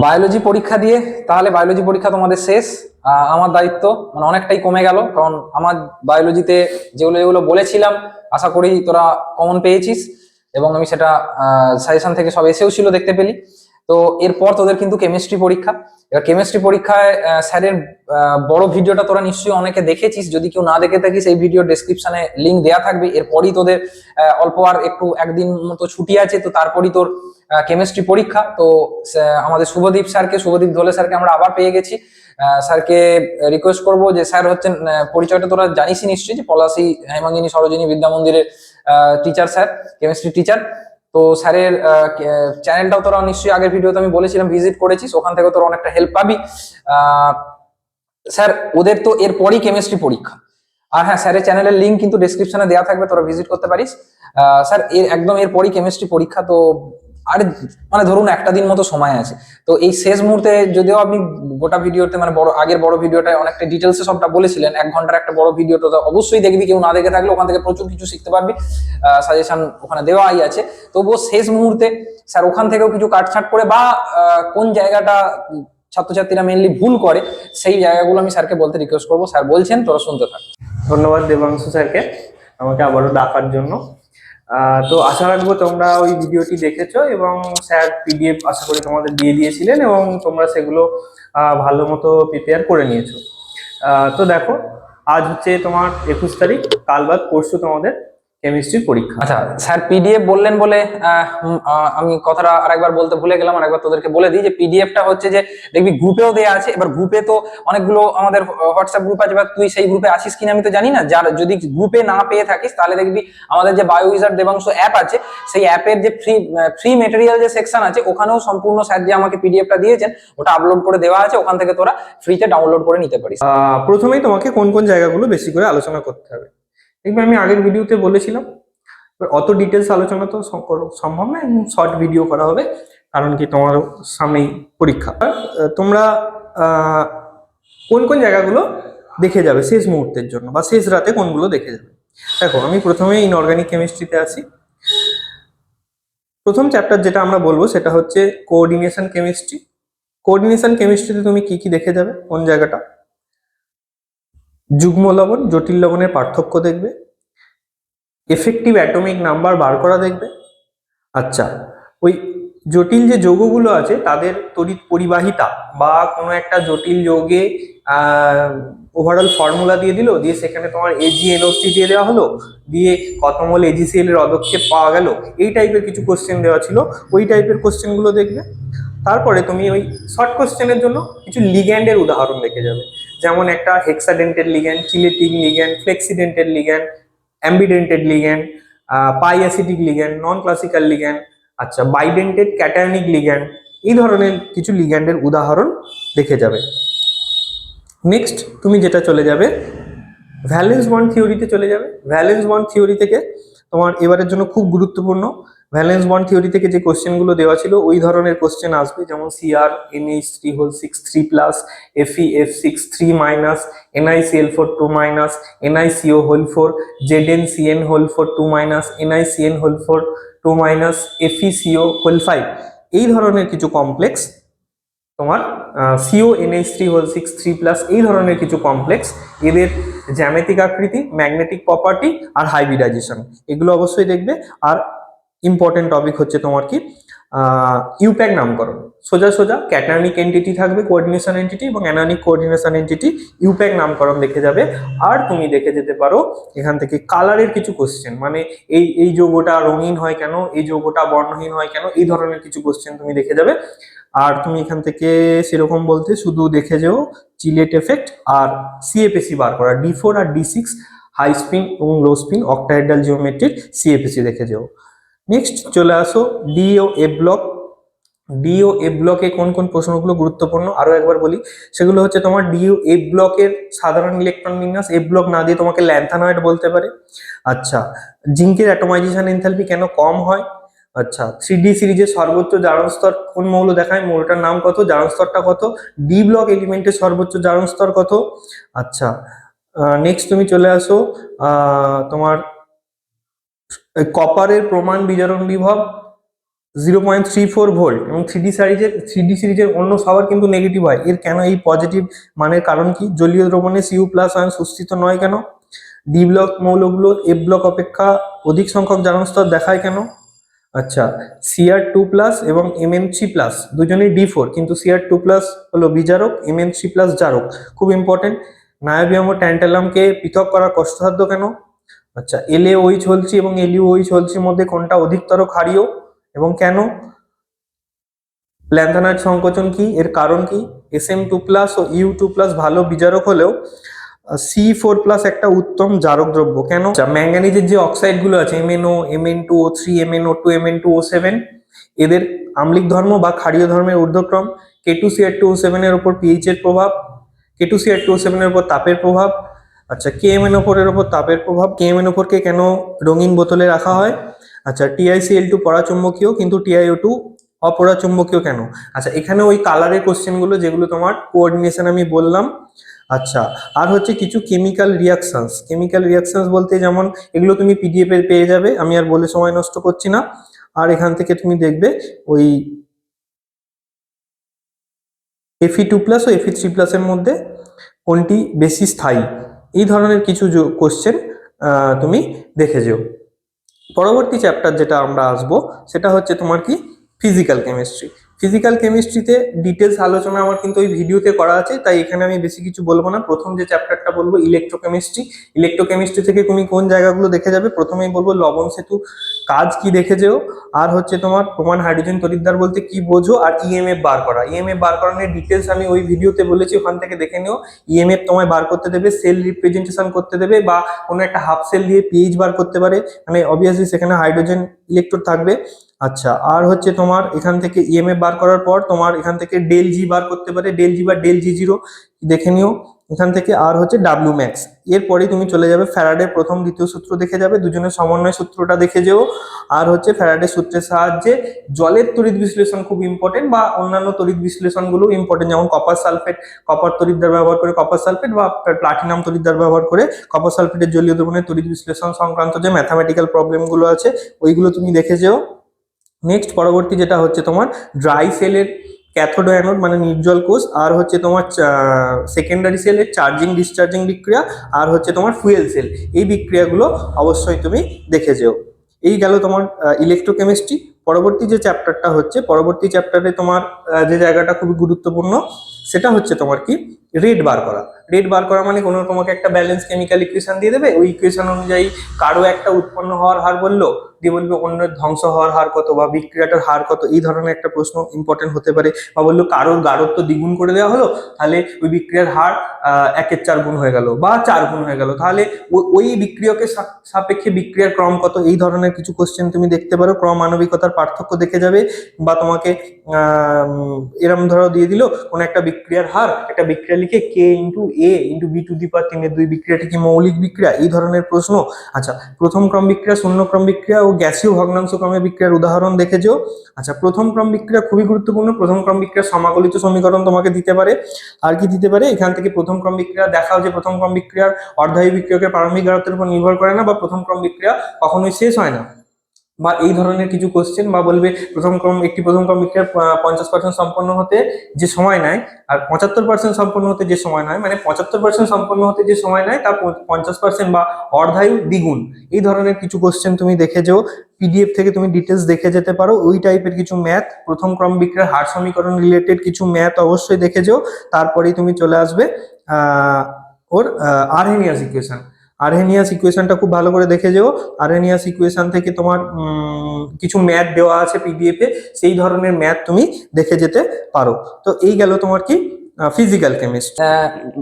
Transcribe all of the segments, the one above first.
Biology পরীক্ষা দিয়ে তাহলে বায়োলজি পরীক্ষা তোমাদের শেষ। আমার দায়িত্ব মানে অনেকটাই কমে গেল, কারণ আমার বায়োলজিতে যেগুলো যেগুলো বলেছিলাম আশা করি তোরা কমন পেয়েছিস, এবং আমি সেটা সাজেশন থেকে সব এসেও ছিল দেখতে পেলি। তো এরপর তোদের কিন্তু কেমিস্ট্রি পরীক্ষা। এবার কেমিস্ট্রি পরীক্ষায় স্যারের বড় ভিডিওটা তোরা নিশ্চয়ই অনেকে দেখেছিস, যদি কেউ না দেখে থাকিস এই ভিডিও ডেসক্রিপশনে লিঙ্ক দেওয়া থাকবে। এরপরই তোদের অল্প আর একটু একদিন মতো ছুটি আছে, তো তারপরই তোর কেমিস্ট্রি পরীক্ষা। তো আমাদের শুভদীপ ধলে স্যারকে আমরা আবার পেয়ে গেছি। স্যারকে রিকোয়েস্ট করবো যে স্যার হচ্ছেন, পরিচয়টা তোরা জানিসই নিশ্চয়ই, যে পলাশী হেমাঙ্গিনী সরোজিনী বিদ্যা মন্দিরের টিচার, স্যার কেমিস্ট্রি টিচার। তো স্যারের চ্যানেলটাও তোরা নিশ্চয়ই আগের ভিডিওতে আমি বলেছিলাম ভিজিট করেছিস, ওখান থেকে তোরা অনেকটা হেল্প পাবি। স্যার ওদের তো এরপরই কেমিস্ট্রি পরীক্ষা। আর হ্যাঁ, স্যারের চ্যানেলের লিঙ্ক কিন্তু ডেসক্রিপশনে দেওয়া থাকবে, তোরা ভিজিট করতে পারিস। স্যার একদম এরপরই কেমিস্ট্রি পরীক্ষা। তো আর মানে ধরুন একটা দিন মতো সময় আছে। তো এই শেষ মুহূর্তে যদিও আপনি গোটা ভিডিওতে মানে আগের বড় ভিডিওটায় অনেকটা ডিটেলসে সবটা বলেছিলেন, 1 ঘন্টার একটা বড় ভিডিওটা তো অবশ্যই দেখবি, কেউ না দেখে থাকলে ওখান থেকে প্রচুর কিছু শিখতে পারবি। সাজেশন ওখানে দেওয়াই আছে। তবুও শেষ মুহূর্তে স্যার ওখান থেকেও কিছু কাটছাট করে বা কোন জায়গাটা ছাত্রছাত্রীরা মেনলি ভুল করে সেই জায়গাগুলো আমি স্যারকে বলতে রিকোয়েস্ট করবো। স্যার বলছেন, তোরা শুনতে থাক। ধন্যবাদ দেবাংশু স্যারকে আমাকে আবারও ডাকার জন্য। তো আশা রাখবো তোমরা ওই ভিডিওটি দেখেছো এবং স্যার পিডিএফ আশা করি তোমাদের দিয়ে দিয়েছিলেন এবং তোমরা সেগুলো ভালো মতো প্রিপেয়ার করে নিয়েছো। তো দেখো, আজ হচ্ছে তোমার 21 তারিখ, কাল বাদ পরশু তোমাদের কেমিস্ট্রির পরীক্ষা। আচ্ছা, স্যার পিডিএফ বললেন বলে আমি কথাটা আরেকবার বলতে ভুলে গেলাম, আরেকবার তোদেরকে বলে দিই যে পিডিএফটা হচ্ছে যে দেখবি গ্রুপেও দেওয়া আছে। এবার গ্রুপে তো অনেকগুলো আমাদের হোয়াটসঅ্যাপ গ্রুপ আছে, এবার তুই সেই গ্রুপে আছিস কিনা আমি তো জানি না। যার যদি গ্রুপে না পেয়ে থাকিস তাহলে দেখবি আমাদের যে বায়ো উইজার্ড দেবাংশ অ্যাপ আছে, সেই অ্যাপের যে ফ্রি মেটেরিয়াল যে সেকশন আছে, ওখানেও সম্পূর্ণ স্যার যে আমাকে পিডিএফটা দিয়েছেন ওটা আপলোড করে দেওয়া আছে, ওখান থেকে তোরা ফ্রিতে ডাউনলোড করে নিতে পারিস। প্রথমেই তোমাকে কোন কোন জায়গাগুলো বেশি করে আলোচনা করতে হবে দেখবে, আমি আগের ভিডিওতে বলেছিলাম। অত ডিটেলস আলোচনা তো সম্ভব না, শর্ট ভিডিও করা হবে, কারণ কি তোমার সামনেই পরীক্ষা। তোমরা কোন কোন জায়গাগুলো দেখে যাবে শেষ মুহূর্তের জন্য বা শেষ রাতে কোনগুলো দেখে যাবে। দেখো, আমি প্রথমে ইনঅর্গানিক কেমিস্ট্রিতে আছি। প্রথম চ্যাপ্টার যেটা আমরা বলবো সেটা হচ্ছে কোঅর্ডিনেশন কেমিস্ট্রি। কোঅর্ডিনেশন কেমিস্ট্রিতে তুমি কি কি দেখে যাবে, কোন জায়গাটা? যুগ্ম লবণ জটিল লবণের পার্থক্য দেখবে, এফেক্টিভ অ্যাটমিক নাম্বার বার করা দেখবে। আচ্ছা, ওই জটিল যে যৌগগুলো আছে তাদের তড়িৎ পরিবাহিতা বা কোনো একটা জটিল যৌগে ওভারঅল ফর্মুলা দিয়ে দিল, দিয়ে সেখানে তোমার AgNO3 দিয়ে দেওয়া হলো, দিয়ে কত মোল AgCl এর অদক্ষেপ পাওয়া গেল, এই টাইপের কিছু কোশ্চেন দেওয়া ছিল, ওই টাইপের কোশ্চেনগুলো দেখবে। তারপরে তুমি ওই শর্ট কোশ্চেনের জন্য কিছু লিগ্যান্ডের উদাহরণ দেখে যাবে, যেমন একটা হেক্সাডেন্টেড লিগ্যান্ড, চিলেটিক লিগ্যান্ড, ফ্লেক্সিডেন্টেড লিগ্যান্ড, অ্যাম্বিডেন্টেড লিগ্যান্ড, পাই অ্যাসিডিক লিগ্যান্ড, নন ক্লাসিক্যাল লিগ্যান্ড, আচ্ছা বাইডেন্টেড ক্যাটায়নিক লিগ্যান্ড, এই ধরনের কিছু লিগ্যান্ডের উদাহরণ দেখে যাবে। নেক্সট তুমি যেটা চলে যাবে ভ্যালেন্স বন্ড থিওরিতে চলে যাবে। ভ্যালেন্স বন্ড থিওরি থেকে তোমার এবারের জন্য খুব গুরুত্বপূর্ণ, ভ্যালেন্স বন্ড থিওরি থেকে যে কোশ্চেনগুলো দেওয়া ছিল ওই ধরনের কোশ্চেন আসবে, যেমন CrNH3 6 plus, FeF6 3 minus, NiCl4 2 minus, NiCO4, ZnCN4 2 minus, NiCN4 2 minus, FeCO5, এই ধরনের কিছু কমপ্লেক্স তোমার CONH3 6 3 প্লাস, এই ধরনের কিছু কমপ্লেক্স, এদের জ্যামিতিক আকৃতি, ম্যাগনেটিক প্রপার্টি আর হাইব্রিডাইজেশন, এগুলো অবশ্যই দেখবে। আর ইম্পর্টেন্ট টপিক হচ্ছে তোমার কি ইউপ্যাক নামকরণ। সোজা সোজা ক্যাটায়নিক এন্টিটি থাকবে কোঅর্ডিনেশন এন্টিটি, এবং অ্যানায়নিক কোঅর্ডিনেশন এন্টিটি, ইউপ্যাক নামকরণ দেখে যাবে। আর তুমি দেখে যেতে পারো এখান থেকে কালারের কিছু কোশ্চেন, মানে এই এই যৌগটা রঙিন হয় কেন, এই যৌগটা বর্ণহীন হয় কেন, এই ধরনের কিছু কোশ্চেন তুমি দেখে যাবে। আর তুমি এখান থেকে সেরকম বলতে শুধু দেখে যেও চিলেট এফেক্ট আর সিএফএসি বার করা, D4 আর D6 হাই স্পিন এবং লো স্পিন অক্টাহেড্রাল জিওমেট্রির সিএফএসি দেখে যেও। নেক্সট চলে আসো D F block. D F ব্লকে কোন কোন প্রশ্নগুলো গুরুত্বপূর্ণ আরো একবার বলি, সেগুলো হচ্ছে তোমার ডিও এফ ব্লকের সাধারণ ইলেকট্রন বিন্যাস, এফ ব্লক না দিয়ে তোমাকে ল্যান্থানয়েড বলতে পারে। আচ্ছা, জিঙ্কের অ্যাটমাইজেশন এনথালপি কেন কম হয়। আচ্ছা, 3D সিরিজের সর্বোচ্চ জারণ স্তর কোন মৌল দেখায়, মৌলটার নাম কত, জারণ স্তরটা কত, ডি ব্লক এলিমেন্টের সর্বোচ্চ জারণ স্তর কত। আচ্ছা, নেক্সট তুমি চলে আসো তোমার কপারের প্রমাণ বিজারণ বিভব, 0.34 ভোল্ট এবং থ্রি ডি সিরিজের অন্য সবার কিন্তু নেগেটিভ হয়। এর কেন এই পজিটিভ মানের কারণ কি? জলীয় দ্রবণে Cu+ আয়ন সুস্থিত নয় কেন? ডি ব্লক মৌলগুলো এফ ব্লক অপেক্ষা অধিক সংখ্যক জারণ স্তর দেখায় কেন? আচ্ছা, Cr2+ এবং Mn3+ দুজনেই D4, কিন্তু Cr2+ হলো বিজারক, Mn3+ জারক। খুব ইম্পর্টেন্ট। নায়োবিয়াম ও ট্যান্টালামকে পৃথক করা কষ্টসাধ্য কেন? আচ্ছা, LaOH হলছি এবং LuOH হলছির মধ্যে কোনটা অধিকতর ক্ষারীয় এবং কেন? ল্যান্থানাইট সংকোচন কি, এর কারণ কি? Sm2+ ও U2+ ভালো বিজারক হলেও C4+ একটা উত্তম জারক দ্রব্য কেন? ম্যাঙ্গানিজের যে অক্সাইড গুলো আছে MnO, Mn2O3, MnO2, Mn2O7, এদের আম্লিক ধর্ম বা ক্ষারীয় ধর্মের ঊর্ধ্বক্রম, K2Cr2O7 এর উপর পিএইচ এর প্রভাব, K2Cr2O7 এর উপর তাপের প্রভাব। আচ্ছা, KMnO4 এর উপর তাপের প্রভাব। KMnO4 কে কেন রঙিন বোতলে রাখা হয়? আচ্ছা, TiCl2 পরাচুম্বকীয় কিন্তু TiO2 অপরাচুম্বকীয় কেন? আচ্ছা, এখানে ওই কালারের কোশ্চেন গুলো যেগুলো তোমার কোঅর্ডিনেশন আমি বললাম। আচ্ছা, আর হচ্ছে কিছু কেমিক্যাল রিয়াকশনস বলতে যেমন এগুলো তুমি পিডিএফ এ পেয়ে যাবে, আমি আর বলে সময় নষ্ট করছি না। আর এখান থেকে তুমি দেখবে ওই Fe2+ ও Fe3+ এর মধ্যে কোনটি বেশি স্থায়ী, এই ধরনের কিছু কোশ্চেন তুমি দেখে যেও। পরবর্তী চ্যাপ্টার যেটা আমরা আসবো সেটা হচ্ছে তোমার কি ফিজিক্যাল কেমিস্ট্রিতে ডিটেলস আলোচনা আমার কিন্তু ওই ভিডিওতে করা আছে, তাই এখানে আমি বেশি কিছু বলবো না। প্রথম যে চ্যাপ্টারটা বলবো ইলেকট্রোকেমিস্ট্রি থেকে তুমি কোন জায়গাগুলো দেখে যাবে, প্রথমেই বলবো লবণ সেতু কাজ কি দেখে যেও, আর হচ্ছে তোমার প্রমাণ হাইড্রোজেন তড়িৎদ্বার বলতে কি বোঝো, আর ইএমএফ বার করানোর ডিটেলস আমি ওই ভিডিওতে বলেছি, ওখান থেকে দেখে নিও। ইএমএফ তোমায় বার করতে দেবে, সেল রিপ্রেজেন্টেশন করতে দেবে, বা কোনো একটা হাফ সেল দিয়ে পিএইচ বার করতে পারে, মানে অবভিয়াসলি সেখানে হাইড্রোজেন ইলেকট্রোড থাকবে। আচ্ছা, আর হচ্ছে তোমার এখান থেকে ইএমএফ বার করার পর তোমার এখান থেকে ডেল জি বার করতে পারে, ডেল জি বা ডেল জি জিরো দেখে নিও এখান থেকে। আর হচ্ছে ডাব্লিউ ম্যাক্স। এরপরে তুমি চলে যাবে ফ্যারাডের প্রথম দ্বিতীয় সূত্র দেখে যাবে, দুজনের সমন্বয় সূত্রটা দেখে যেও। আর হচ্ছে ফ্যারাডের সূত্রের সাহায্যে জলের তড়িৎ বিশ্লেষণ খুব ইম্পর্টেন্ট, বা অন্যান্য তড়িৎ বিশ্লেষণগুলো ইম্পর্টেন্ট, যেমন কপার তড়িৎদ্বার ব্যবহার করে কপার সালফেট, বা প্লাটিনাম তড়িৎদ্বার ব্যবহার করে কপার সালফেটের জলীয় দ্রবণের তড়িৎ বিশ্লেষণ সংক্রান্ত যে ম্যাথামেটিক্যাল প্রবলেমগুলো আছে ওইগুলো তুমি দেখে যেও। নেক্সট পরবর্তী যেটা হচ্ছে তোমার ড্রাই সেলের ক্যাথোড ও অ্যানোড মানে নির্জল কোষ, আর হচ্ছে তোমার সেকেন্ডারি সেলের চার্জিং ডিসচার্জিং বিক্রিয়া, আর হচ্ছে তোমার ফুয়েল সেল, এই বিক্রিয়াগুলো অবশ্যই তুমি দেখে যেও। এই গেল তোমার ইলেকট্রোকেমিস্ট্রি। পরবর্তী যে চ্যাপ্টারটা হচ্ছে, পরবর্তী চ্যাপ্টারে তোমার যে জায়গাটা খুবই গুরুত্বপূর্ণ সেটা হচ্ছে তোমার কি রেট বার করা মানে কোনো তোমাকে একটা ব্যালেন্স কেমিক্যাল ইকুয়েশন দিয়ে দেবে, ওই ইকুয়েশন অনুযায়ী কারো একটা উৎপন্ন হওয়ার হার বললো, দিয়ে বলবে অন্যের ধ্বংস হওয়ার হার কত বা বিক্রিয়াটার হার কত, এই ধরনের একটা প্রশ্ন ইম্পর্টেন্ট হতে পারে। বা বললো কারোর গাঢ়ত্ব দ্বিগুণ করে দেওয়া হলো, তাহলে ওই বিক্রিয়ার হার 1/4 গুণ হয়ে গেল বা 4 গুণ হয়ে গেল, তাহলে ওই বিক্রিয়কের সাপেক্ষে বিক্রিয়ার ক্রম কত, এই ধরনের কিছু কোশ্চেন তুমি দেখতে পারো। ক্রম আণবিকতার পার্থক্য দেখে যাবে, বা তোমাকে এরম ধরো দিয়ে দিল কোন একটা বিক্রিয়ার হার, একটা বিক্রিয়া লিখে K × A × B⁻³ এর বিক্রিয়াটি কি মৌলিক বিক্রিয়া, এই ধরনের প্রশ্ন। আচ্ছা, প্রথম ক্রম বিক্রিয়া, শূন্য ক্রম বিক্রিয়া ও গ্যাসীয় ভগ্নাংশ ক্রমের বিক্রিয়ার উদাহরণ দেখে যেও। আচ্ছা, প্রথম ক্রম বিক্রিয়া খুবই গুরুত্বপূর্ণ, প্রথম ক্রম বিক্রিয়ার সমাকলিত সমীকরণ তোমাকে দিতে পারে। আর কি দিতে পারে, এখান থেকে প্রথম ক্রম বিক্রিয়া দেখাও যে প্রথম ক্রম বিক্রিয়ার অর্ধায়ী বিক্রিয়কের প্রারম্ভিক গাঢ়ত্বের উপর নির্ভর করে না, বা প্রথম ক্রম বিক্রিয়া কখনোই শেষ হয় না, বা এই ধরনের কিছু কোশ্চেন। বা বলবে প্রথম ক্রম বিক্রিয়া 50% সম্পন্ন হতে যে সময় নেয় আর 75% সম্পন্ন হতে যে সময় নেয়, মানে 75% সম্পন্ন হতে যে সময় নেয় তা 50% বা অর্ধায়ু দ্বিগুণ, এই ধরনের কিছু কোশ্চেন তুমি দেখে যেও। পিডিএফ থেকে তুমি ডিটেলস দেখে যেতে পারো, ওই টাইপের কিছু ম্যাথ, প্রথম ক্রম বিক্রিয়ার হার সমীকরণ রিলেটেড কিছু ম্যাথ অবশ্যই দেখে যেও। তারপরেই তুমি চলে আসবে ওর আরহেনিয়াস ইকুয়েশনটা খুব ভালো করে দেখে যেও। আরহেনিয়াস ইকুয়েশন থেকে তোমার কিছু ম্যাথ দেওয়া আছে পিডিএফ এ, সেই ধরনের ম্যাথ তুমি দেখে যেতে পারো। তো এই গেল তোমার কি ফিজিক্যাল কেমিস্ট্রি।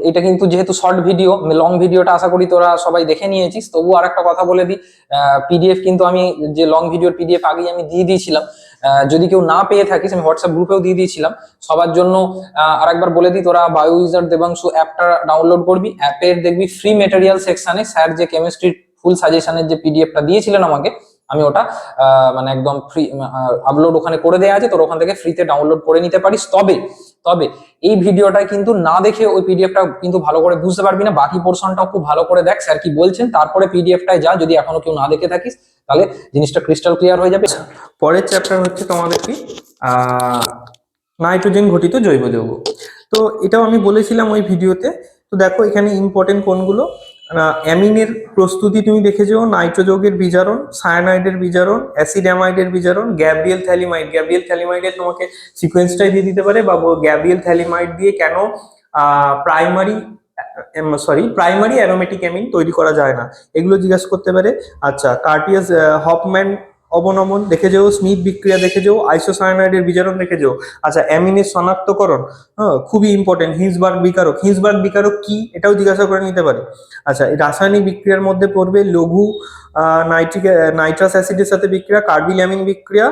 এটা কিন্তু যেহেতু শর্ট ভিডিও, লং ভিডিওটা আশা করি তোরা সবাই দেখে নিয়েছিস, তবুও আরেকটা কথা বলে দিই, পিডিএফ কিন্তু আমি যে লং ভিডিওর পিডিএফ আগেই আমি দিয়ে দিয়েছিলাম, যদি কেউ না পেয়ে থাকিস আমি হোয়াটসঅ্যাপ গ্রুপেও দিয়ে দিয়েছিলাম সবার জন্য। আরেকবার বলে দিই, তোরা বায়ো ইউজার দেবাংশু অ্যাপটা ডাউনলোড করবি, অ্যাপের দেখবি ফ্রি মেটেরিয়াল সেকশনে স্যার যে কেমিস্ট্রির ফুল সাজেশনের যে পিডিএফটা দিয়েছিলেন আমাকে, আমি ওটা মানে একদম ফ্রি আপলোড ওখানে করে দেওয়া আছে, তোর ওখান থেকে ফ্রিতে ডাউনলোড করে নিতে পারিস। তবে তবে এই ভিডিওটা কিন্তু না দেখে ওই পিডিএফটা কিন্তু ভালো করে বুঝতে পারবি না, বাকি পোর্শনটাও খুব ভালো করে দেখ স্যার কি বলছেন, তারপরে পিডিএফটায় যা, যদি এখনো কেউ না দেখে থাকিস তাহলে জিনিসটা ক্রিস্টাল ক্লিয়ার হয়ে যাবে। পরের চ্যাপ্টার হচ্ছে তোমাদের কি নাইট্রোজেন ঘটিত জৈব যৌগ। তো এটাও আমি বলেছিলাম ওই ভিডিওতে। তো দেখো এখানে ইম্পর্টেন্ট কোনগুলো, অ্যামিনের প্রস্তুতি তুমি দেখে যাও, নাইট্রোযৌগের বিজারণ, সায়ানাইডের বিজারণ, অ্যাসিড অ্যামাইডের বিজারণ, গ্যাব্রিয়েল থ্যালিমাইড তোমাকে সিকোয়েন্সটাই দিয়ে দিতে পারে, বা গ্যাব্রিয়েল থ্যালিমাইড দিয়ে কেন প্রাইমারি অ্যারোমেটিক অ্যামিন তৈরি করা যায় না, এগুলো জিজ্ঞাসা করতে পারে। আচ্ছা, কার্টিয়াস হফম্যান অবনমন দেখে যাও, স্মিথ বিক্রিয়া দেখে যাও, আইসোসায়ানাইডের বিজারণ দেখে যাও। আচ্ছা, অ্যামিনের শনাক্তকরণ খুবই ইম্পর্টেন্ট, হিন্সবার্গ বিকারক কি এটাও জিজ্ঞাসা করে নিতে পারে। আচ্ছা, এই রাসায়নিক বিক্রিয়ার মধ্যে পড়বে লঘু নাইট্রাস অ্যাসিডের সাথে বিক্রিয়া, কার্বিল অ্যামিন বিক্রিয়া।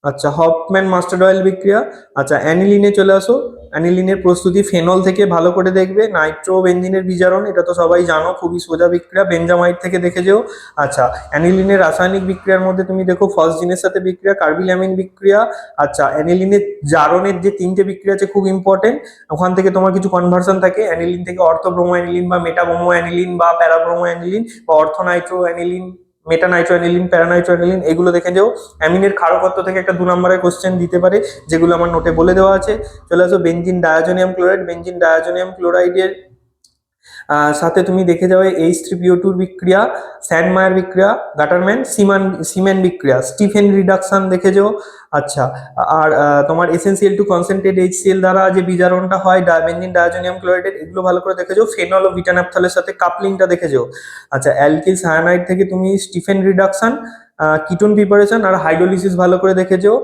আচ্ছা, হফম্যান মাস্টার্ড অয়েল বিক্রিয়া। আচ্ছা, অ্যানিলিনে চলে আসো, অ্যানিলিনের প্রস্তুতি ফেনল থেকে ভালো করে দেখবে, নাইট্রোবেনজিনের বিজারণ এটা তো সবাই জানো, খুবই সোজা বিক্রিয়া, বেঞ্জামাইড থেকে দেখে যেও। আচ্ছা, অ্যানিলিনের রাসায়নিক বিক্রিয়ার মধ্যে তুমি দেখো ফসজিনের সাথে বিক্রিয়া, কার্বিল অ্যামিন বিক্রিয়া। আচ্ছা, অ্যানিলিনের জারণের যে 3টে বিক্রিয়া আছে খুব ইম্পর্টেন্ট, ওখান থেকে তোমার কিছু কনভার্সন থাকে, অ্যানিলিন থেকে অর্থব্রোমো অ্যানিলিন বা মেটাব্রোমো অ্যানিলিন বা প্যারাব্রোমো অ্যানিলিন বা অর্থনাইট্রো অ্যানিলিন, মেটানাইট্রো অ্যানিলিন, প্যারানাইট্রো অ্যানিলিন, এগুলো দেখে যাও। অ্যামিনের ক্ষারকত্ব থেকে একটা 2 নম্বরের কোশ্চেন দিতে পারে, যেগুলো আমার নোটে বলে দেওয়া আছে। চলে আসো বেনজিন ডায়াজোনিয়াম ক্লোরাইডের সাথে তুমি দেখে যাবে H3PO2 বিক্রিয়া, স্যান্ডমায়ার বিক্রিয়া, গাটারম্যান সিমেন বিক্রিয়া, স্টিফেন রিডাকশন দেখে যাও। আচ্ছা, আর তোমার এসেন্সিয়াল টু কনসেন্ট্রেট HCl দ্বারা যে বিজারণটা হয় বেনজিন ডায়াজোনিয়াম ক্লোরাইডের, এগুলো ভালো করে দেখে যাও। ফেনল ও বিটানাপথলের সাথে কাপলিংটা দেখে যাও। আচ্ছা, অ্যালকিল সায়ানাইড থেকে তুমি স্টিফেন রিডাকশন, কিটোন প্রিপারেশন আর হাইড্রোলিসিস ভালো করে দেখে যাও।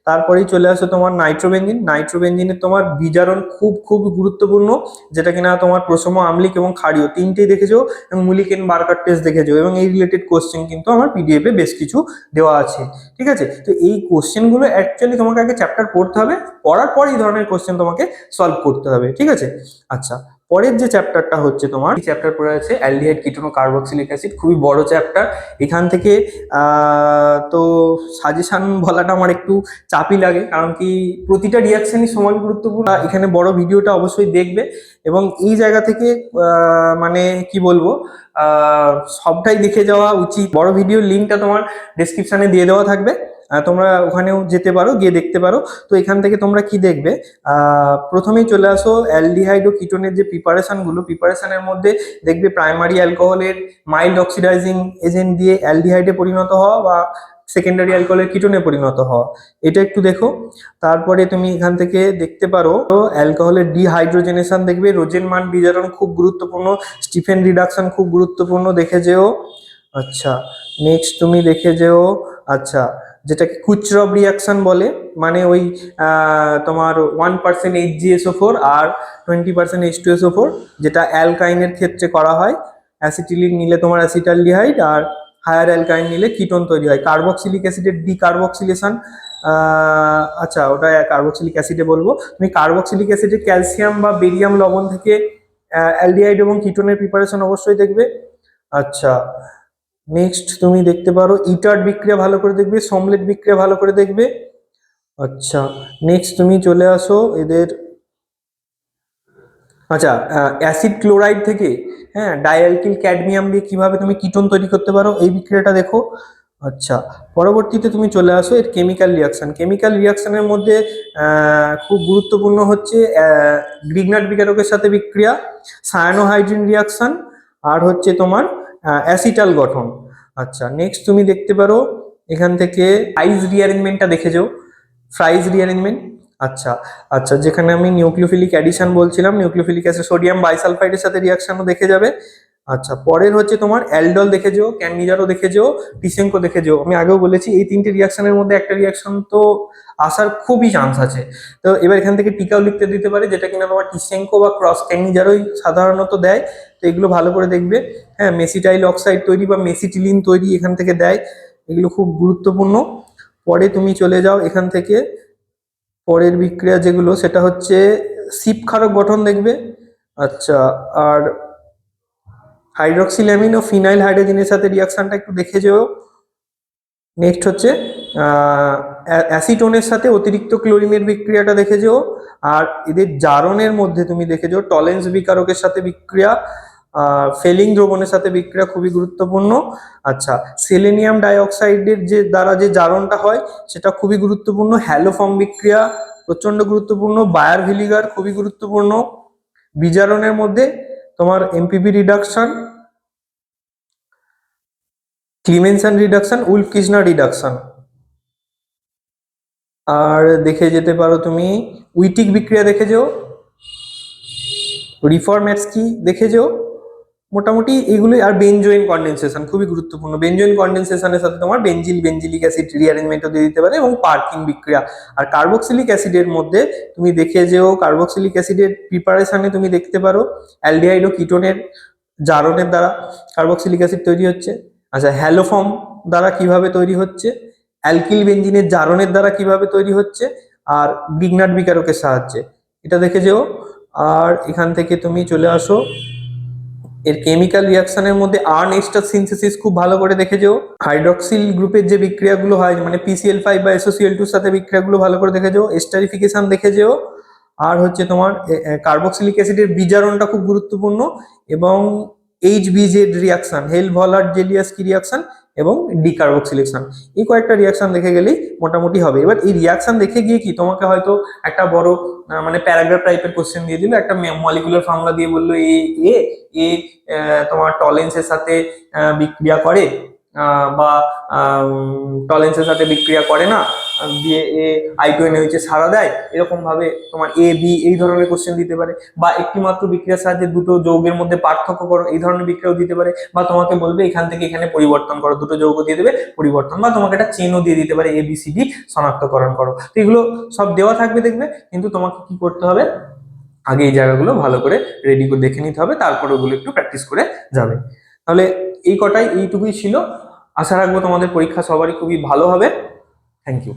তারপরেই চলে আসো তোমার নাইট্রোবেনজিনের তোমার বিজারণ খুব খুব গুরুত্বপূর্ণ, যেটা কিনা তোমার প্রশম আম্লিক এবং ক্ষারীয় 3টেই দেখে যাও, এবং মুলিকেন বার্কার টেস্ট দেখে যাও, এবং এই রিলেটেড কোশ্চেন কিন্তু আমার পিডিএফ এ বেশ কিছু দেওয়া আছে। ঠিক আছে, তো এই কোশ্চেনগুলো অ্যাকচুয়ালি তোমাকে আগে চ্যাপ্টার পড়তে হবে, পড়ার পর এই ধরনের কোশ্চেন তোমাকে সলভ করতে হবে। ঠিক আছে, আচ্ছা, পরের যে চ্যাপ্টারটা হচ্ছে তোমার চ্যাপ্টার পড়ে আছে অ্যালডিহাইড কিটোন ও কার্বক্সিলিক অ্যাসিড, খুবই বড় চ্যাপ্টার। এখান থেকে তো সাজেশন বলাটা আমার একটু চাপই লাগে, কারণ কি প্রতিটা রিয়াকশনই সমান গুরুত্বপূর্ণ। এখানে বড় ভিডিওটা অবশ্যই দেখবে, এবং এই জায়গা থেকে মানে কি বলবো, সবটাই দেখে যাওয়া উচিত। বড় ভিডিওর লিঙ্কটা তোমার ডেসক্রিপশনে দিয়ে দেওয়া থাকবে, তোমরা ওখানেও যেতে পারো, গিয়ে দেখতে পারো। তো এখান থেকে তোমরা কি দেখবে, প্রথমেই চলে আসো অ্যালডিহাইড ও কিটোনের যে প্রিপারেশনের মধ্যে দেখবে প্রাইমারি অ্যালকোহলের মাইল্ড অক্সিডাইজিং এজেন্ট দিয়ে অ্যালডিহাইডে পরিণত হওয়া বা সেকেন্ডারি অ্যালকোহলের কিটোনে পরিণত হওয়া, এটা একটু দেখো। তারপরে তুমি এখান থেকে দেখতে পারো অ্যালকোহলের ডিহাইড্রোজেনেশন দেখবে, রোজেনমান বিজারণ খুব গুরুত্বপূর্ণ, স্টিফেন রিডাকশন খুব গুরুত্বপূর্ণ, দেখে যেও। আচ্ছা, নেক্সট তুমি দেখে যেও, আচ্ছা, যেটাকে কুচরব রিয়াকশন বলে, মানে ওই তোমার 1% HgSO4 আর 20% H2SO4, যেটা অ্যালকাইনের ক্ষেত্রে করা হয়। অ্যাসিটিলিন নিলে তোমার অ্যাসিটালডিহাইড, আর হায়ার অ্যালকাইন নিলে কিটোন তৈরি হয়। কার্বক্সিলিক অ্যাসিডের ডিকার্বক্সিলেশন, আচ্ছা ওটা কার্বক্সিলিক অ্যাসিডে বলবো। তুমি কার্বক্সিলিক অ্যাসিডে ক্যালসিয়াম বা বেরিয়াম লবণ থেকে অ্যালডিহাইড এবং কিটোনের প্রিপারেশন অবশ্যই দেখবে। আচ্ছা, নেক্সট তুমি দেখতে পারো ইটার্ড বিক্রিয়া ভালো করে দেখবে, সমলেট বিক্রিয়া ভালো করে দেখবে। আচ্ছা, নেক্সট তুমি চলে আসো এদের, আচ্ছা, অ্যাসিড ক্লোরাইড থেকে ডাইঅ্যালকিল ক্যাডমিয়াম দিয়ে কিভাবে তুমি কিটোন তৈরি করতে পারো, এই বিক্রিয়াটা দেখো। আচ্ছা, পরবর্তীতে তুমি চলে আসো এর কেমিক্যাল রিয়াকশনের মধ্যে খুব গুরুত্বপূর্ণ হচ্ছে গ্রিগনাট বিকারকের সাথে বিক্রিয়া, সায়ানোহাইড্রিন রিয়াকশন, আর হচ্ছে তোমার অ্যাসিটাল গঠন। আচ্ছা, নেক্সট তুমি দেখতে পারো এখান থেকে ফ্রাইজ রিঅ্যারেঞ্জমেন্ট। আচ্ছা আচ্ছা, যেখানে আমি নিউক্লিওফিলিক অ্যাডিশন বলছিলাম, নিউক্লিওফিলিক অ্যাসিড সোডিয়াম বাইসালফাইডের সাথে রিয়াকশনও দেখে যাবে। আচ্ছা, পরের হচ্ছে তোমার অ্যালডল দেখে যেও, ক্যান্ডিজারও দেখে যেও, টিসেঙ্কো দেখে যেও। আমি আগেও বলেছি এই 3টে রিয়াকশনের মধ্যে একটা রিয়াকশন তো আসার খুবই চান্স আছে। তো এবার এখান থেকে টিকাও লিখতে দিতে পারে, যেটা কিনা তোমার টিসেঙ্কো বা ক্রস ক্যান্ডিজারই সাধারণত দেয়। তো এগুলো ভালো করে দেখবে। মেসিটাইল অক্সাইড তৈরি বা মেসিটিলিন তৈরি এখান থেকে দেয়, এগুলো খুব গুরুত্বপূর্ণ। পরে তুমি চলে যাও এখান থেকে, পরের বিক্রিয়া যেগুলো সেটা হচ্ছে সিপ ক্ষারক গঠন দেখবে। আচ্ছা, আর হাইড্রক্সিল্যামিন ও ফিনাইল হাইড্রোজেনের সাথে রিয়াকশনটা একটু দেখে যেও। নেক্সট হচ্ছে অ্যাসিটোনের সাথে অতিরিক্ত ক্লোরিনের বিক্রিয়াটা দেখে যেও। আর এদের জারণের মধ্যে তুমি দেখে যেও টলেন্স বিকারকের সাথে বিক্রিয়া, ফেলিং দ্রবণের সাথে বিক্রিয়া খুবই গুরুত্বপূর্ণ। আচ্ছা, সেলেনিয়াম ডাইঅক্সাইডের যে দ্বারা যে জারণটা হয় সেটা খুবই গুরুত্বপূর্ণ। হ্যালোফর্ম বিক্রিয়া প্রচন্ড গুরুত্বপূর্ণ। বায়ার ভিলিগার খুবই গুরুত্বপূর্ণ। বিজারণের মধ্যে তোমার MPP reduction, Clemmensen reduction, Wolff Kishner reduction. আর দেখে যেতে পারো তুমি উইটিক বিক্রিয়া দেখে যেও, রিফরম্যাটস্কি দেখে যেও। মোটামুটি এগুলোই। আর বেনজোইন কন্ডেনসেশন খুবই গুরুত্বপূর্ণ। বেনজোইন কন্ডেনসেশনের সাথে তোমার বেঞ্জিলিক অ্যাসিড রিঅ্যারেঞ্জমেন্টও দিয়ে দিতে পারে এবং পার্কিং বিক্রিয়া। আর কার্বক্সিলিক অ্যাসিডের মধ্যে তুমি দেখে যেও কার্বক্সিলিক অ্যাসিডের প্রিপারেশনে তুমি দেখতে পারো অ্যালডিহাইড ও কিটোনের জারণের দ্বারা কার্বক্সিলিক অ্যাসিড তৈরি হচ্ছে। আচ্ছা, হ্যালোফর্ম দ্বারা কিভাবে তৈরি হচ্ছে, অ্যালকিল বেঞ্জিনের জারণের দ্বারা কিভাবে তৈরি হচ্ছে, আর গ্রিগনার্ড বিকারকের সাহায্যে, এটা দেখে যেও। আর এখান থেকে তুমি চলে আসো এর কেমিক্যাল রিয়াকশনের মধ্যে আর্ন এস্টার সিনথেসিস খুব ভালো করে দেখে যেও। হাইড্রক্সিল গ্রুপের যে বিক্রিয়াগুলো হয় মানে PCl5 বা SOCl2 এর সাথে বিক্রিয়াগুলো ভালো করে দেখে যেও। এস্টারিফিকেশন দেখে যেও। আর হচ্ছে তোমার কার্বক্সিলিক অ্যাসিডের বিজারণটা খুব গুরুত্বপূর্ণ, এবং HBZ রিয়াকশন, হেল-ভলার-জেলিয়াস্কি রিয়াকশন এবং ডিকার্বক্সিলেশন, এই কয়েকটা রিয়াকশন দেখে গেলেই মোটামুটি হবে। এবার এই রিয়াকশন দেখে গিয়ে কি তোমাকে হয়তো একটা বড় মানে প্যারাগ্রাফ টাইপের কোশ্চেন দিয়ে দিল, একটা মলিকুলার ফর্মুলা দিয়ে বললো এ এ এ তোমার টলেন্সের সাথে বিক্রিয়া করে বা টলেন্সের সাথে বিক্রিয়া করে না, দিয়ে এ I2NH সাড়া দেয়, এরকম ভাবে তোমার A B এই ধরনের কোশ্চেন দিতে পারে। বা একটি মাত্র বিক্রিয়ার সাহায্যে দুটো যৌগের মধ্যে পার্থক্য করো, এই ধরনের বিক্রিয়াও দিতে পারে। বা তোমাকে বলবে এখান থেকে এখানে পরিবর্তন করো, দুটো যৌগ দিয়ে দেবে পরিবর্তন, বা তোমাকে একটা চেনও দিয়ে দিতে পারে ABCD শনাক্তকরণ করো। তো এগুলো সব দেওয়া থাকবে দেখবে, কিন্তু তোমাকে কি করতে হবে, আগে এই জায়গাগুলো ভালো করে রেডি করে দেখে নিতে হবে, তারপর ওগুলো একটু প্র্যাকটিস করে যাবে। তাহলে এইটুকুই ছিল। আশা রাখবো তোমাদের পরীক্ষা সবারই খুবই ভালো হবে। Thank you.